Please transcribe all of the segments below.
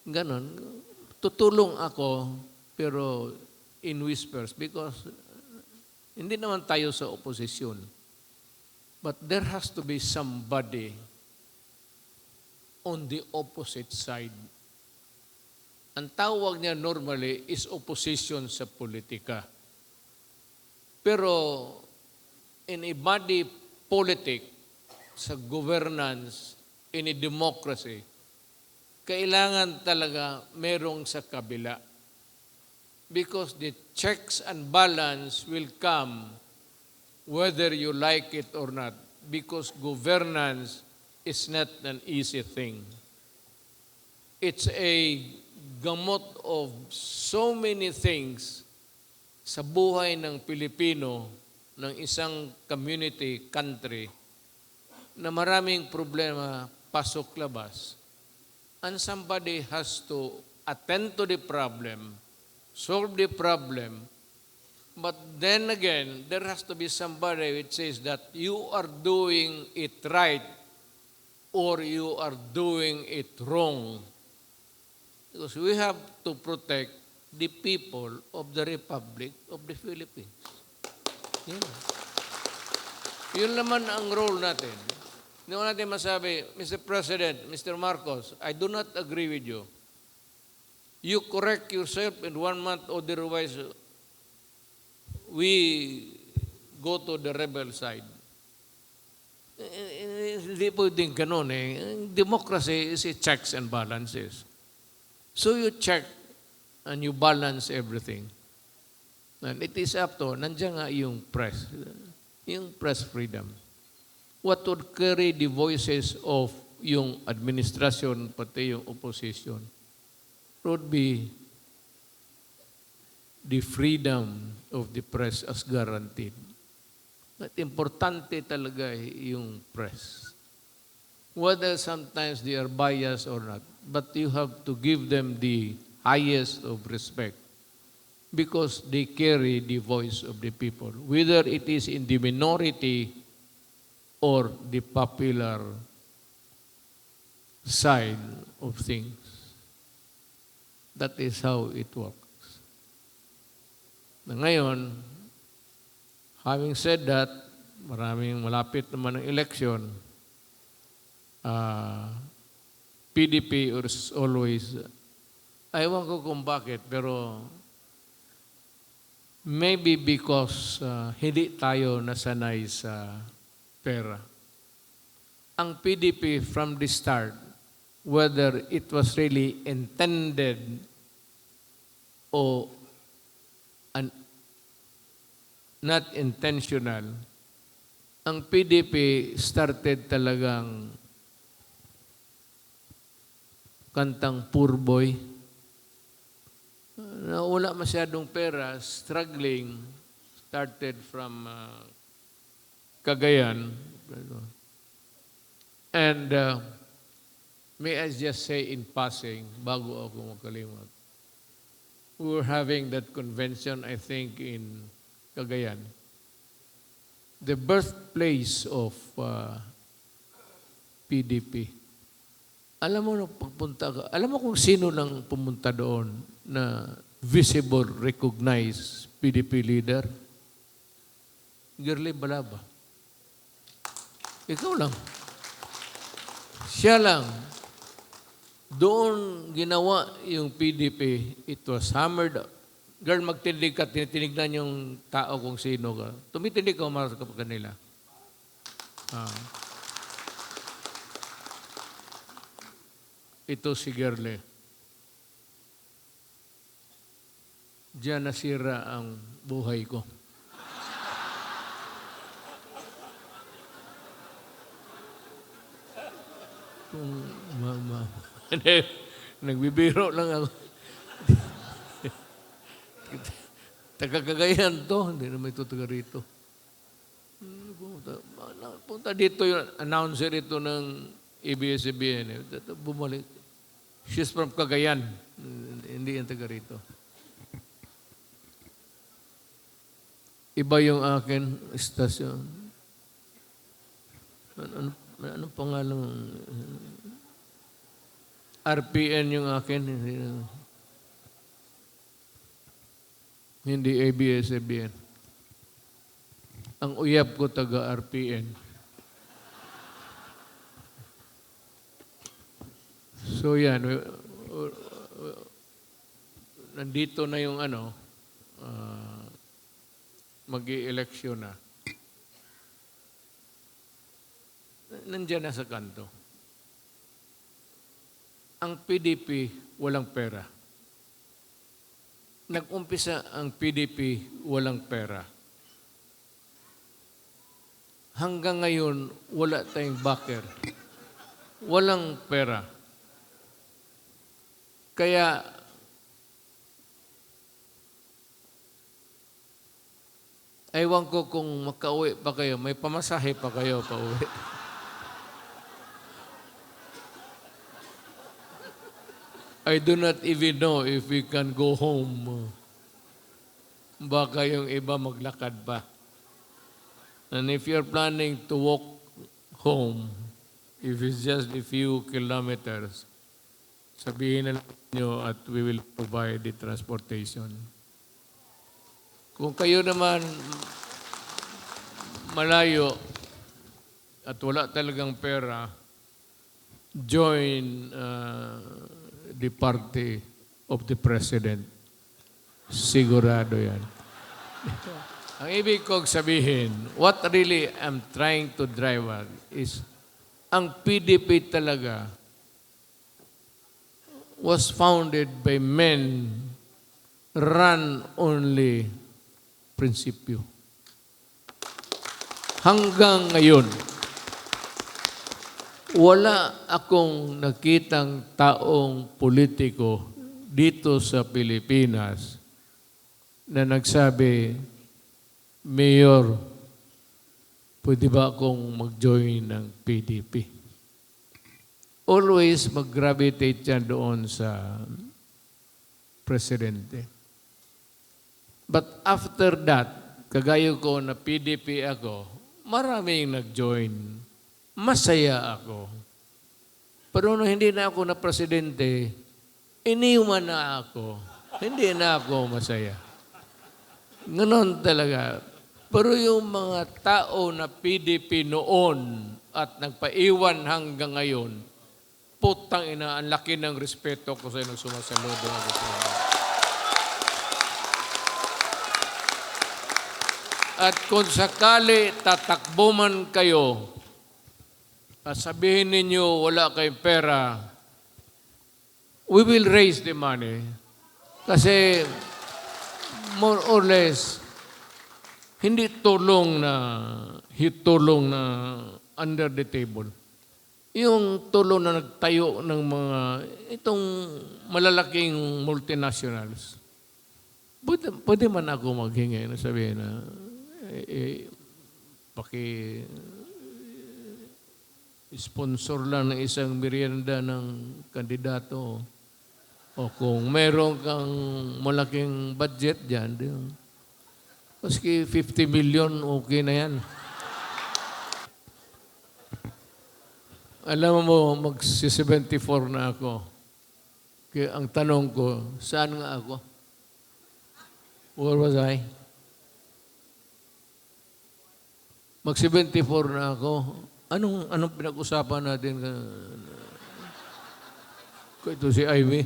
Ganon. Tutulong ako, pero in whispers because hindi naman tayo sa oposisyon. But there has to be somebody on the opposite side. Ang tawag niya normally is opposition sa politika. Pero in a body politic, sa governance, in a democracy, kailangan talaga merong sa kabila. Because the checks and balance will come whether you like it or not. Because governance is not an easy thing. It's a gamot of so many things sa buhay ng Pilipino, ng isang community, country, na maraming problema pasok-labas. And somebody has to attend to the problem, solve the problem, but then again, there has to be somebody which says that you are doing it right or you are doing it wrong. Because we have to protect the people of the Republic of the Philippines. Yun naman ang role natin. Hindi mo natin masabi, Mr. President, Mr. Marcos, I do not agree with you. You correct yourself in 1 month, otherwise we go to the rebel side. Hindi pwedeng ganun eh. Democracy is a checks and balances. So you check and you balance everything. And it is up to, nandiyan nga yung press freedom. What would carry the voices of yung administration, pati yung opposition, would be the freedom of the press as guaranteed. At importante talaga yung press. Whether sometimes they are biased or not, but you have to give them the highest of respect because they carry the voice of the people, whether it is in the minority or the popular side of things. That is how it works. Na ngayon, having said that, maraming malapit naman ng election, PDP is always, ewan ko kung bakit, pero maybe because hindi tayo nasanay sa pera. Ang PDP from the start, whether it was really intended o not intentional, ang PDP started talagang kantang poor boy. Na wala masyadong pera, struggling, started from Cagayan. And may I just say in passing, bago ako makalimot, we were having that convention, I think, in Cagayan. The birthplace of PDP. Alam mo, nung pagpunta ka, alam mo kung sino nang pumunta doon na visible, recognized PDP leader? Girly Balaba. Ikaw lang. Siya lang. Doon ginawa yung PDP. It was hammered. Girl, magtindig ka, tinitinignan yung tao kung sino ka. Tumitindig ka, umaras ka pa kanila. Ito si Girly. Diyan nasira ang buhay ko. Nagbibiro lang ako. Taga-Cagayan to, hindi naman ito taga rito. Punta dito yung announcer ito ng ABS-CBN. Bumalik. She's from Cagayan. Hindi yan taga rito. Iba yung akin istasyon. Anong pangalan? RPN yung akin, hindi ABS-CBN. Ang uyab ko taga RPN. So yan, nandito na yung mag-i-eleksyon na. Nandiyan na sa kanto. Ang PDP walang pera. Nag-umpisa ang PDP walang pera. Hanggang ngayon, wala tayong backer. Walang pera. Kaya, ewan ko kung makauwi pa kayo, may pamasahe pa kayo pauwi. I do not even know if we can go home. Baka yung iba maglakad pa. And if you're planning to walk home, if it's just a few kilometers, sabihin na lang nyo at we will provide the transportation. Kung kayo naman malayo at wala talagang pera, join the party of the president. Sigurado yan. Ang ibig kong sabihin, what really I'm trying to drive at is, ang PDP talaga was founded by men run only prinsipyo. Hanggang ngayon, wala akong nakitang taong politiko dito sa Pilipinas na nagsabi, Mayor, pwede ba akong mag-join ng PDP? Always mag-gravitate yan doon sa presidente. But after that, kagaya ko na PDP ako, maraming nag-join. Masaya ako. Pero nung hindi na ako na presidente, iniwan na ako. Hindi na ako masaya. Ganon talaga. Pero yung mga tao na PDP noon at nagpaiwan hanggang ngayon, putang ina, ang laki ng respeto ko sa inyo sumasaludo ako sa inyo. At kung sakali tatakbo man kayo, at sabihin ninyo wala kayong pera, we will raise the money. Kasi more or less, hindi tulong na under the table. Yung tulong na nagtayo ng mga, itong malalaking multinationals. Pwede man ako maghingi na sabihin na, sponsor lang ng isang merienda ng kandidato. O kung meron kang malaking budget dyan, maski 50 million, okay na yan. Alam mo, mag-74 na ako. Kaya ang tanong ko, saan nga ako? Where was I? Mag-74 na ako. Anong pinag-usapan natin? Ito si Ivy.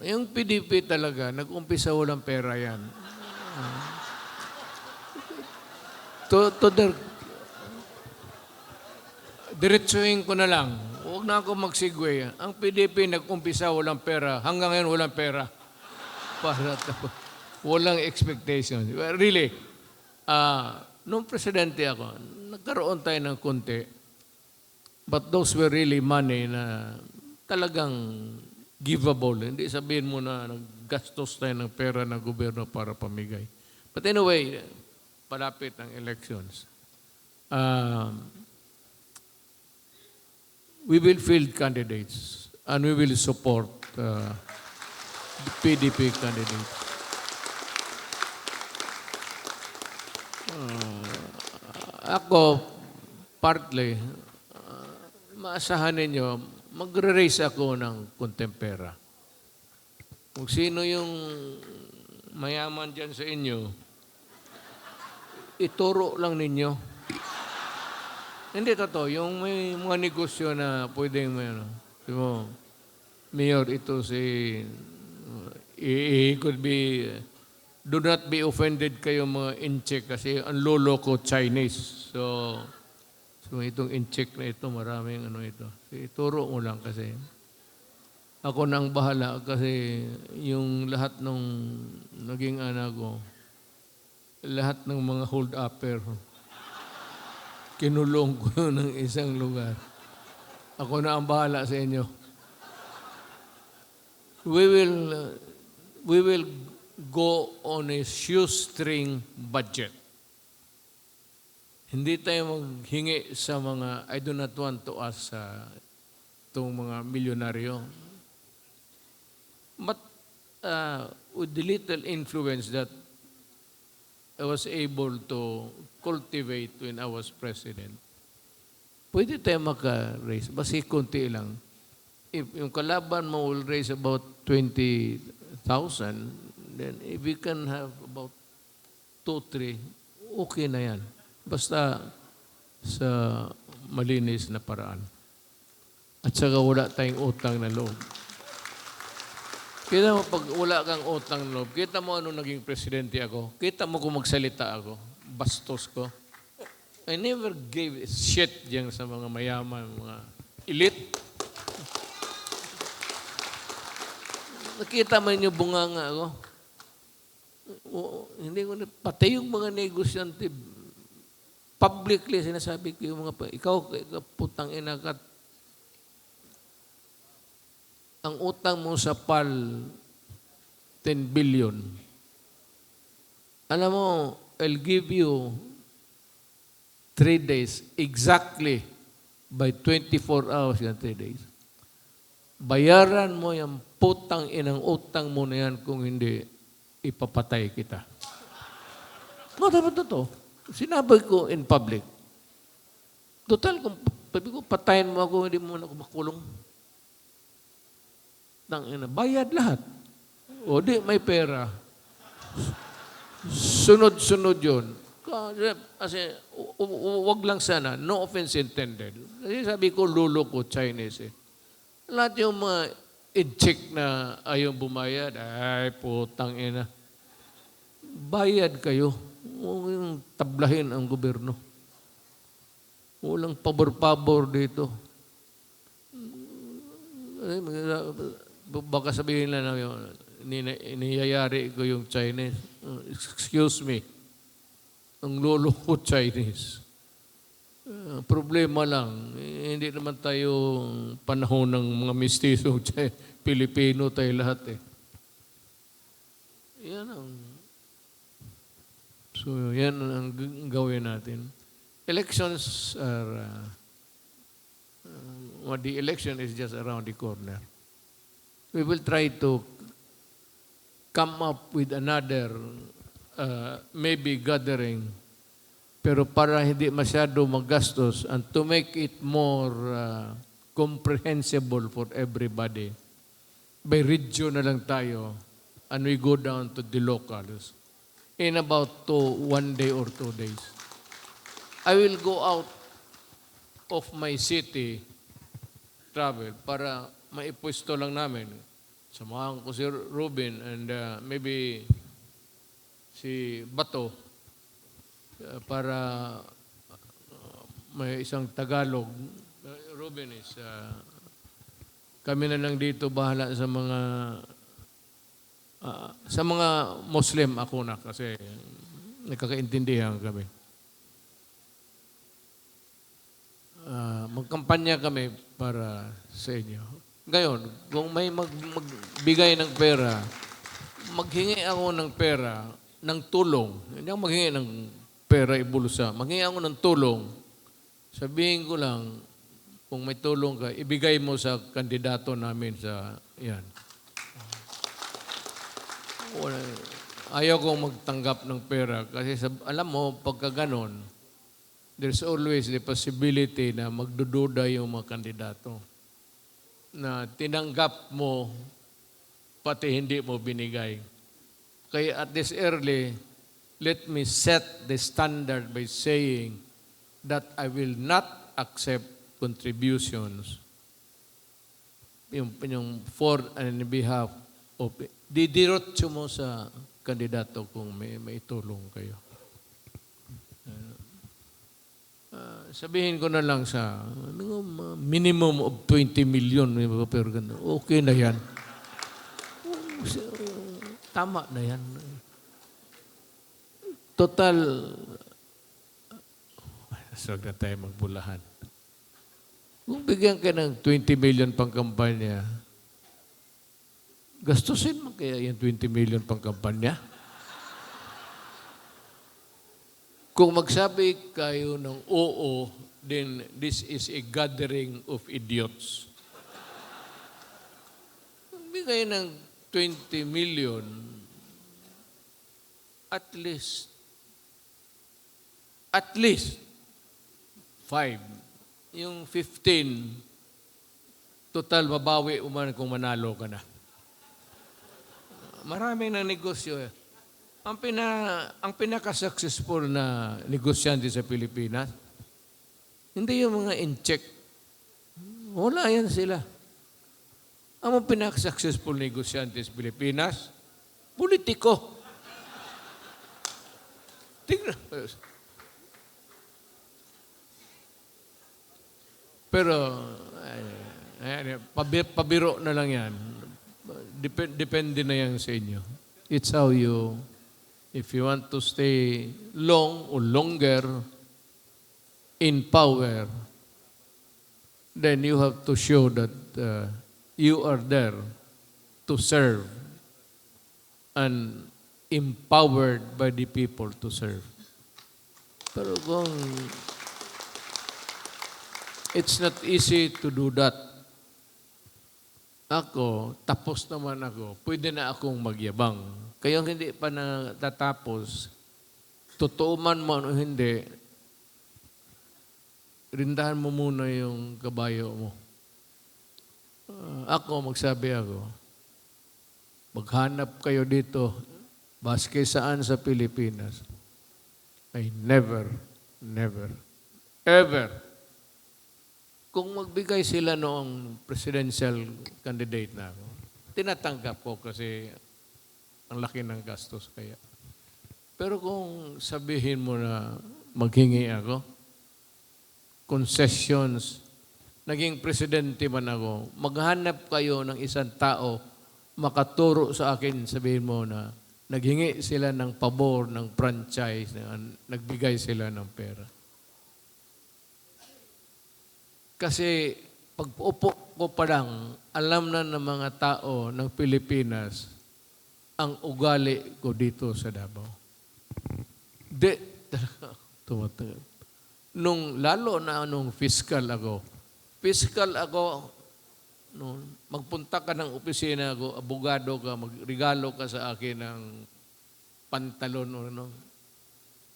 Yung PDP talaga, nag-umpisa walang pera yan. Diretsuhin ko na lang. Huwag na ako mag-segue. Ang PDP nag-umpisa walang pera. Hanggang ngayon walang pera. Walang expectation. Really, nung presidente ako, nagkaroon tayo ng konti. But those were really money na talagang givable. Hindi sabihin mo na naggastos tayo ng pera ng gobyerno para pamigay. But anyway, palapit ang elections. We will field candidates and we will support the PDP candidates. Ako, partly, maasahan ninyo, magre-raise ako ng kontempera. Kung sino yung mayaman dyan sa inyo, ituro lang ninyo. Hindi totoo, yung may mga negosyo na pwedeng may ano, mo, Mayor, ito si, it could be, do not be offended kayo mga incheck kasi ang lolo ko Chinese. So itong incheck na ito, maraming ano ito. Ituro mo lang kasi. Ako nang bahala kasi yung lahat ng naging anak ko, lahat ng mga hold-upper, kinulong ko ng isang lugar. Ako na ang bahala sa inyo. We will go on a shoestring budget. Hindi tayo maghingi sa mga, I do not want to ask itong mga milyonaryo. But with the little influence that I was able to cultivate when I was president, pwede tayo maka-raise. Basta konti lang. If yung kalaban mo will raise about 20,000, then if we can have about 2, 3, okay na yan. Basta sa malinis na paraan. At saka wala tayong utang na loob. Kita mo, pag wala kang utang na loob, kita mo ano naging presidente ako, kita mo kung magsalita ako, bastos ko. I never gave a shit diyan sa mga mayaman, mga elite. Nakita mo yung bunganga ako. Hindi ko na, pati yung mga negosyante, publicly sinasabi ko yung mga, ikaw putang ina ka, ang utang mo sa PAL, 10 billion. Alam mo, I'll give you 3 days, exactly by 24 hours yan, 3 days. Bayaran mo yung putang inang utang mo na yan kung hindi ipapatay kita. No, dapat to. Sinabi ko in public. Total, kung sabi ko, patayin mo ako, hindi mo na ako makulong. Bayad lahat. O di, may pera. Sunod-sunod yun. Kasi, wag lang sana, no offense intended. Kasi sabi ko, lolo ko, Chinese eh. Lahat yung mga in-check na ayaw bumayad, ay, putang ina. Bayad kayo. Huwag yung tablahin ang gobyerno. Walang pabor-pabor dito. Baka sabihin na niyayari ko yung Chinese. Excuse me. Ang lolo ko Chinese. Problema lang, hindi naman tayo panahon ng mga mistisong Pilipino tayo lahat eh. Yan ang gawin natin. Elections are, the election is just around the corner. We will try to come up with another maybe gathering, pero para hindi masyado magastos and to make it more comprehensible for everybody, by region na lang tayo and we go down to the locals in about 1 day or 2 days. I will go out of my city travel para maipwesto lang namin. Samahan ko si Ruben and maybe si Bato para may isang Tagalog. Ruben is kami na lang dito bahala sa mga Muslim ako na kasi nagkakaintindihan kami. Magkampanya kami para sa inyo. Ngayon, kung may magbigay ng pera, maghingi ako ng pera, ng tulong. Hindi ako maghingi ng pera ibulsa. Maghingi ako ng tulong. Sabihin ko lang, kung may tulong ka, ibigay mo sa kandidato namin sa yan. ayaw kong magtanggap ng pera kasi alam mo, pagka ganon, there's always the possibility na magdududa yung mga kandidato na tinanggap mo pati hindi mo binigay. Kaya at this early, let me set the standard by saying that I will not accept contributions yung for and in behalf of, didirotso mo sa kandidato kung may tulong kayo. Sabihin ko na lang sa minimum of 20 million, okay na yan. Tama na yan. Total, huwag na tayo magbulahan. Kung bigyan ka ng 20 million pang kampanya, gastusin mo kaya yung 20 million pang kampanya? Kung magsabi kayo ng oo, then this is a gathering of idiots. Kung bigay ng 20 million, at least 5. Yung 15, total babawi uman kung manalo ka na. Maraming na negosyo. Ang pinaka-successful na negosyante sa Pilipinas, hindi yung mga in-check. Wala yan sila. Ang pinaka-successful negosyante sa Pilipinas, politiko. Tingnan. Pero, pabiro na lang yan. Depende na yan sa inyo. It's how you, if you want to stay long or longer in power, then you have to show that you are there to serve and empowered by the people to serve. Pero kung it's not easy to do that. Ako, tapos naman ako, pwede na akong magyabang. Kaya hindi pa natatapos, totoo man o hindi, rindahan mo muna yung kabayo mo. Magsabi ako, maghanap kayo dito, baske saan sa Pilipinas. I never, ever, kung magbigay sila noong presidential candidate na ako, tinatanggap ko kasi ang laki ng gastos kaya. Pero kung sabihin mo na maghingi ako, concessions, naging presidente man ako, maghanap kayo ng isang tao, makaturo sa akin, sabihin mo na naghingi sila ng pabor, ng franchise, nagbigay sila ng pera. Kasi pag upo ko pa lang, alam na ng mga tao ng Pilipinas ang ugali ko dito sa Davao. Tumatagap. Lalo na nung fiscal ako, magpunta ka ng opisina ko, abogado ka, magregalo ka sa akin ng pantalon o ano.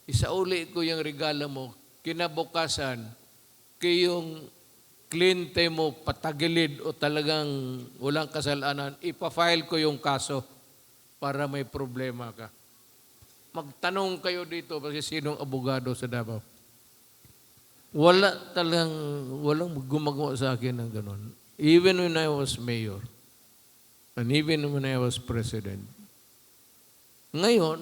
Isauli ko yung regalo mo, kinabukasan, kayong kliyente mo patagilid o talagang walang kasalanan, ipafile ko yung kaso para may problema ka. Magtanong kayo dito kasi sinong abogado sa Davao. Walang gumagawa sa akin ng ganun. Even when I was mayor and even when I was president. Ngayon,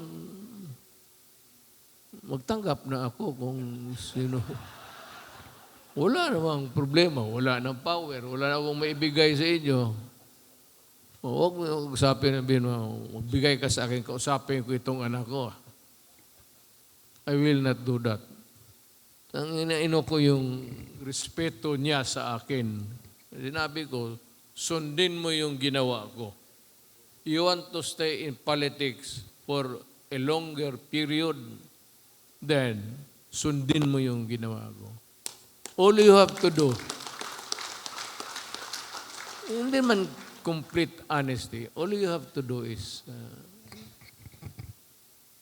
magtanggap na ako kung sino. Wala namang problema, wala nang power, wala na akong maibigay sa inyo. Huwag mo usapin mo, magbigay ka sa akin, kausapin ko itong anak ko. I will not do that. Ang inaino ko yung respeto niya sa akin. Sinabi ko, sundin mo yung ginawa ko. You want to stay in politics for a longer period, then sundin mo yung ginawa ko. All you have to do, hindi man complete honesty, all you have to do is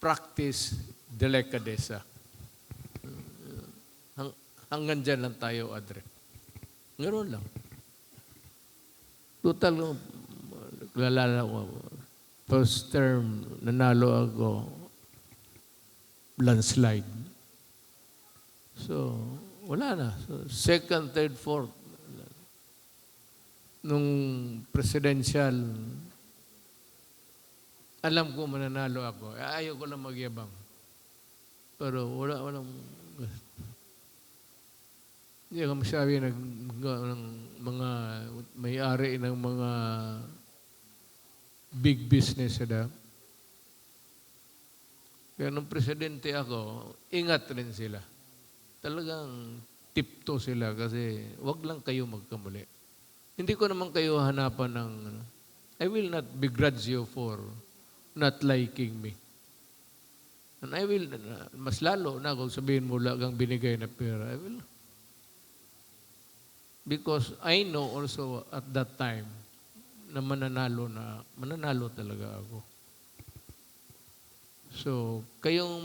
practice delicadeza. Hanggang dyan lang tayo, Adre. Ngayon lang. Total, lalala ko, first term, nanalo ako, landslide. So, wala na. So, second, third, fourth. Nung presidential, alam ko mananalo ako. Ayaw ko lang magyabang. Pero walang hindi ako masabi ng mga may-ari ng mga big business na. Kaya nung presidente ako, ingat rin sila. Talagang tipto sila kasi wag lang kayo magkamali. Hindi ko naman kayo hanapan ng I will not begrudge you for not liking me. And I will, mas lalo na kung sabihin mo lang binigay na pera, I will. Because I know also at that time na mananalo talaga ako. So, kayong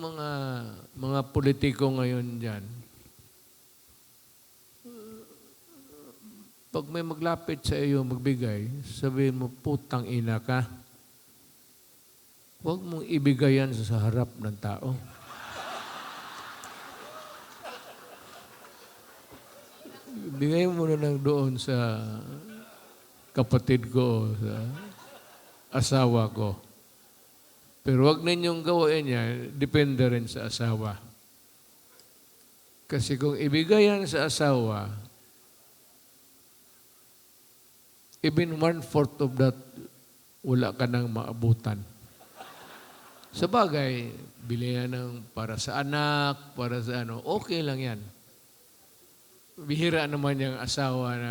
mga politiko ngayon dyan, pag may maglapit sa iyo magbigay, sabihin mo, putang ina ka. Huwag mong ibigay yan sa harap ng tao. Bigay mo na lang doon sa kapatid ko, sa asawa ko. Pero huwag ninyong gawin niya, depende rin sa asawa. Kasi kung ibigay yan sa asawa, even 1/4 of that, wala ka nang maabutan. Sa bagay, bili yan ng para sa anak, para sa okay lang yan. Bihira naman yung asawa na